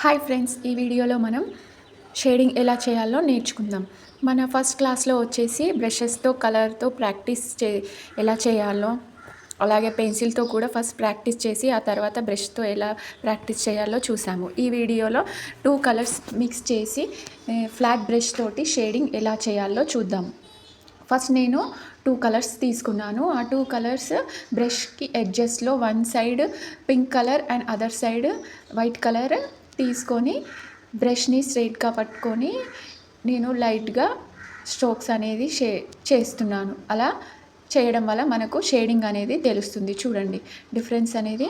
Hi friends, ఈ వీడియోలో మనం షేడింగ్ ఎలా చేయాలో నేర్చుకుందాం. మన ఫస్ట్ క్లాస్లో వచ్చేసి బ్రషెస్తో కలర్తో ఎలా చేయాలో, అలాగే పెన్సిల్తో కూడా ఫస్ట్ ప్రాక్టీస్ చేసి ఆ తర్వాత బ్రష్తో ఎలా ప్రాక్టీస్ చేయాలో చూసాము. ఈ వీడియోలో 2 కలర్స్ మిక్స్ చేసి ఫ్లాట్ బ్రష్ తోటి షేడింగ్ ఎలా చేయాలో చూద్దాం. ఫస్ట్ నేను 2 కలర్స్ తీసుకున్నాను. ఆ 2 కలర్స్ బ్రష్కి ఎడ్జెస్లో one side pink colour and other side white colour తీసుకొని బ్రష్ని స్ట్రైట్గా పట్టుకొని నేను లైట్గా స్ట్రోక్స్ అనేది చేస్తున్నాను. అలా చేయడం వల్ల మనకు షేడింగ్ అనేది తెలుస్తుంది. చూడండి, డిఫరెన్స్ అనేది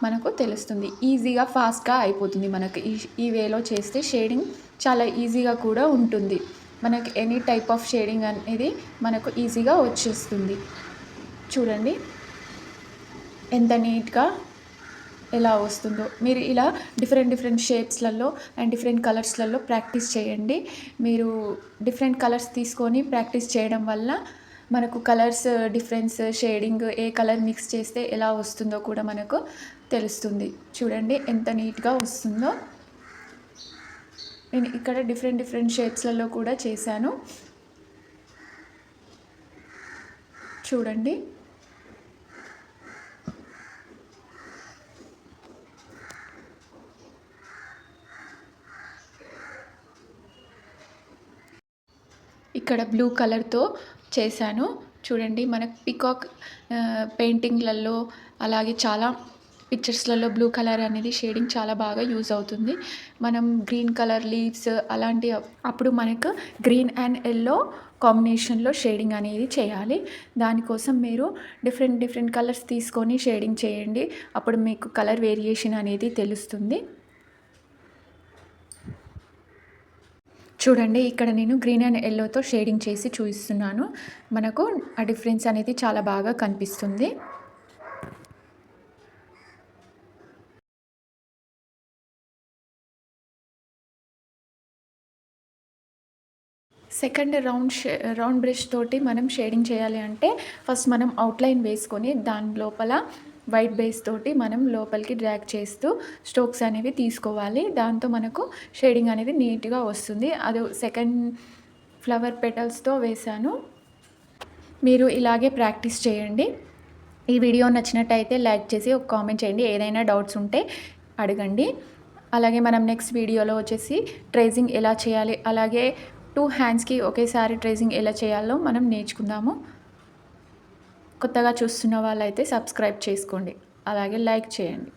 మనకు తెలుస్తుంది. ఈజీగా ఫాస్ట్గా అయిపోతుంది. మనకు ఈ వేలో చేస్తే షేడింగ్ చాలా ఈజీగా కూడా ఉంటుంది. మనకి ఎనీ టైప్ ఆఫ్ షేడింగ్ అనేది మనకు ఈజీగా వచ్చేస్తుంది. చూడండి ఎంత నీట్గా ఎలా వస్తుందో. మీరు ఇలా డిఫరెంట్ షేప్స్లలో అండ్ డిఫరెంట్ కలర్స్లలో ప్రాక్టీస్ చేయండి. మీరు డిఫరెంట్ కలర్స్ తీసుకొని ప్రాక్టీస్ చేయడం వల్ల మనకు కలర్స్ డిఫరెన్స్, షేడింగ్ ఏ కలర్ మిక్స్ చేస్తే ఎలా వస్తుందో కూడా మనకు తెలుస్తుంది. చూడండి ఎంత నీట్గా వస్తుందో. నేను ఇక్కడ డిఫరెంట్ షేప్స్లలో కూడా చేశాను. చూడండి, ఇక్కడ బ్లూ కలర్తో చేశాను. చూడండి, మనకు పికాక్ పెయింటింగ్లలో అలాగే చాలా పిక్చర్స్లలో బ్లూ కలర్ అనేది షేడింగ్ చాలా బాగా యూజ్ అవుతుంది. మనం గ్రీన్ కలర్ లీవ్స్ అలాంటి అప్పుడు మనకు గ్రీన్ అండ్ ఎల్లో కాంబినేషన్లో షేడింగ్ అనేది చేయాలి. దానికోసం మీరు డిఫరెంట్ కలర్స్ తీసుకొని షేడింగ్ చేయండి. అప్పుడు మీకు కలర్ వేరియేషన్ అనేది తెలుస్తుంది. చూడండి, ఇక్కడ నేను గ్రీన్ అండ్ ఎల్లోతో షేడింగ్ చేసి చూపిస్తున్నాను. మనకు ఆ డిఫరెన్స్ అనేది చాలా బాగా కనిపిస్తుంది. సెకండ్ రౌండ్ బ్రష్ తోటి మనం షేడింగ్ చేయాలి అంటే ఫస్ట్ మనం అవుట్లైన్ వేసుకొని దాని లోపల వైట్ బేస్ తోటి మనం లోపలికి డ్రాగ్ చేస్తూ స్ట్రోక్స్ అనేవి తీసుకోవాలి. దాంతో మనకు షేడింగ్ అనేది నీట్గా వస్తుంది. అది సెకండ్ ఫ్లవర్ పెటల్స్తో వేశాను. మీరు ఇలాగే ప్రాక్టీస్ చేయండి. ఈ వీడియో నచ్చినట్టయితే లైక్ చేసి ఒక కామెంట్ చేయండి. ఏదైనా డౌట్స్ ఉంటే అడగండి. అలాగే మనం నెక్స్ట్ వీడియోలో వచ్చేసి ట్రేసింగ్ ఎలా చేయాలి, అలాగే 2 హ్యాండ్స్కి ఒకేసారి ట్రేసింగ్ ఎలా చేయాలో మనం నేర్చుకుందాము. కొత్తగా చూస్తున్న వాళ్ళైతే సబ్స్క్రైబ్ చేసుకోండి, అలాగే లైక్ చేయండి.